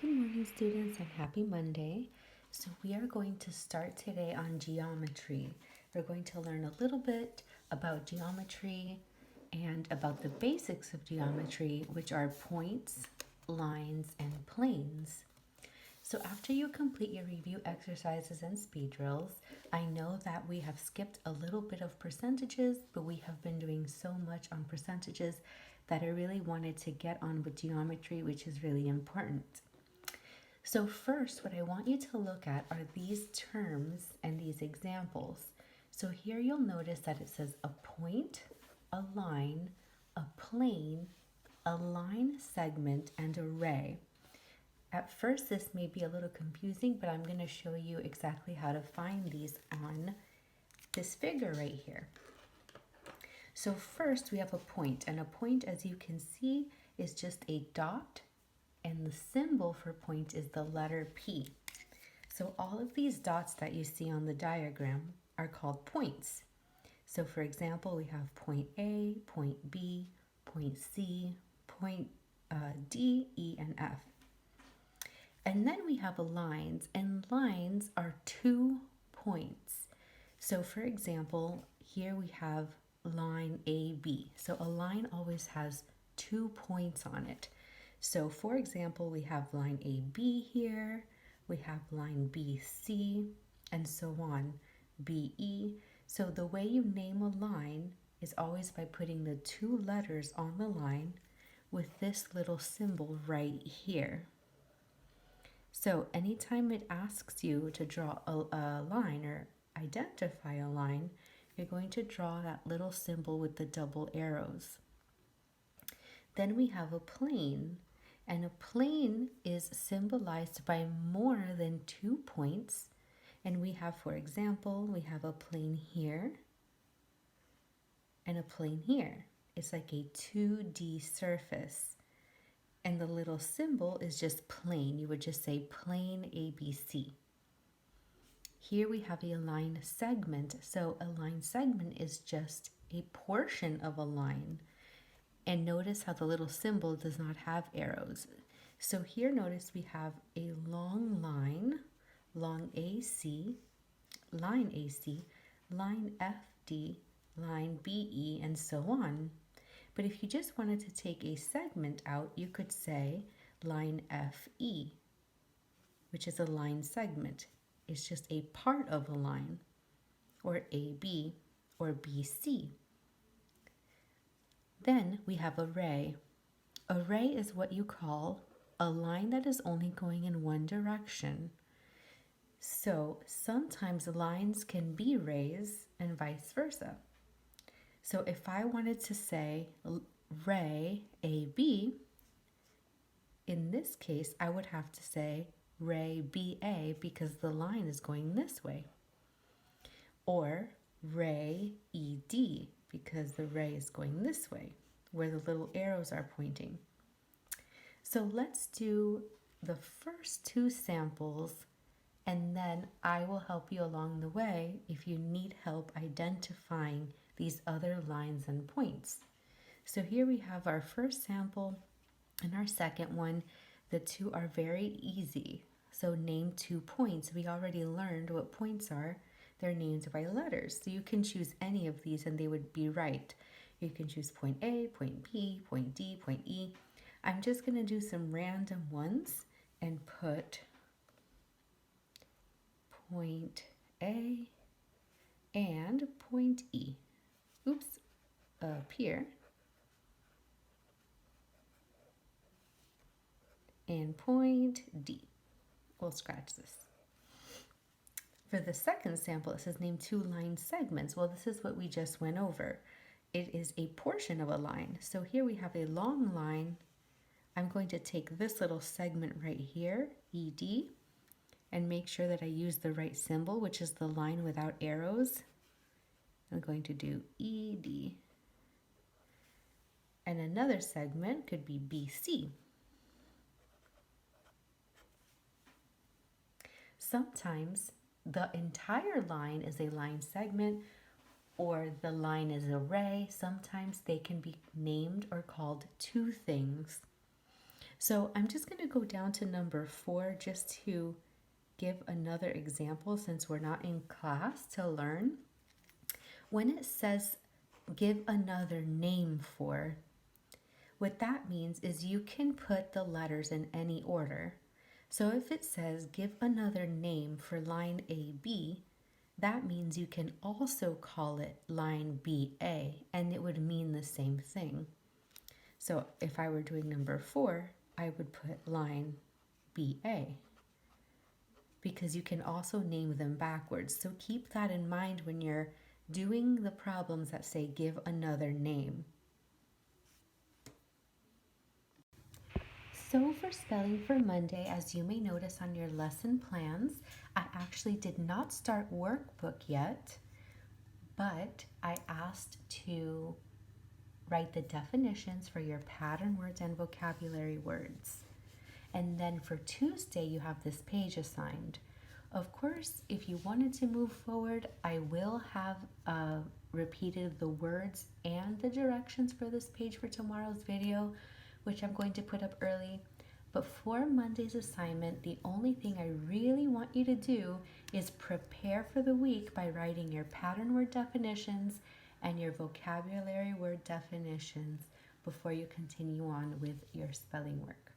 Good morning, students, and happy Monday. So we are going to start today on geometry. We're going to learn a little bit about geometry and about the basics of geometry, which are points, lines, and planes. So after you complete your review exercises and speed drills, I know that we have skipped a little bit of percentages, but we have been doing so much on percentages that I really wanted to get on with geometry, which is really important. So first, what I want you to look at are these terms and these examples. So here you'll notice that it says a point, a line, a plane, a line segment, and a ray. At first, this may be a little confusing, but I'm going to show you exactly how to find these on this figure right here. So first, we have a point, and a point, as you can see, is just a dot, and the symbol for point is the letter P. So all of these dots that you see on the diagram are called points. So for example, we have point A, point B, point C, point D, E, and F. And then we have lines, and lines are 2 points. So for example, here we have line AB. So a line always has 2 points on it. So for example, we have line AB here, we have line BC, and so on, BE. So the way you name a line is always by putting the 2 letters on the line with this little symbol right here. So anytime it asks you to draw a line or identify a line, you're going to draw that little symbol with the double arrows. Then we have a plane. And a plane is symbolized by more than 2 points. And we have, for example, we have a plane here and a plane here. It's like a 2D surface. And the little symbol is just plane. You would just say plane ABC. Here we have a line segment. So a line segment is just a portion of a line. And notice how the little symbol does not have arrows. So here notice we have a long line, long AC, line FD, line BE, and so on. But if you just wanted to take a segment out, you could say line FE, which is a line segment. It's just a part of a line, or AB, or BC. Then we have a ray. A ray is what you call a line that is only going in one direction. So sometimes lines can be rays and vice versa. So if I wanted to say ray AB, in this case I would have to say ray BA because the line is going this way. Or ray ED because the ray is going this way, where the little arrows are pointing. So let's do the first 2 samples, and then I will help you along the way if you need help identifying these other lines and points. So here we have our first sample and our second one. The 2 are very easy. So name 2 points. We already learned what points are. They're named by letters. So you can choose any of these and they would be right. You can choose point A, point B, point D, point E. I'm just going to do some random ones and put point A and point E. Oops, up here. And point D. We'll scratch this. For the second sample, it says name 2 line segments. Well, this is what we just went over. It is a portion of a line. So here we have a long line. I'm going to take this little segment right here, ED, and make sure that I use the right symbol, which is the line without arrows. I'm going to do ED. And another segment could be BC. Sometimes the entire line is a line segment, or the line is a ray. Sometimes they can be named or called 2 things. So I'm just going to go down to number 4 just to give another example since we're not in class to learn. When it says give another name for, what that means is you can put the letters in any order. So if it says give another name for line AB, that means you can also call it line BA and it would mean the same thing. So if I were doing number 4, I would put line BA because you can also name them backwards. So keep that in mind when you're doing the problems that say give another name. So for spelling for Monday, as you may notice on your lesson plans, I actually did not start workbook yet, but I asked to write the definitions for your pattern words and vocabulary words. And then for Tuesday, you have this page assigned. Of course, if you wanted to move forward, I will have repeated the words and the directions for this page for tomorrow's video, which I'm going to put up early. But for Monday's assignment, the only thing I really want you to do is prepare for the week by writing your pattern word definitions and your vocabulary word definitions before you continue on with your spelling work.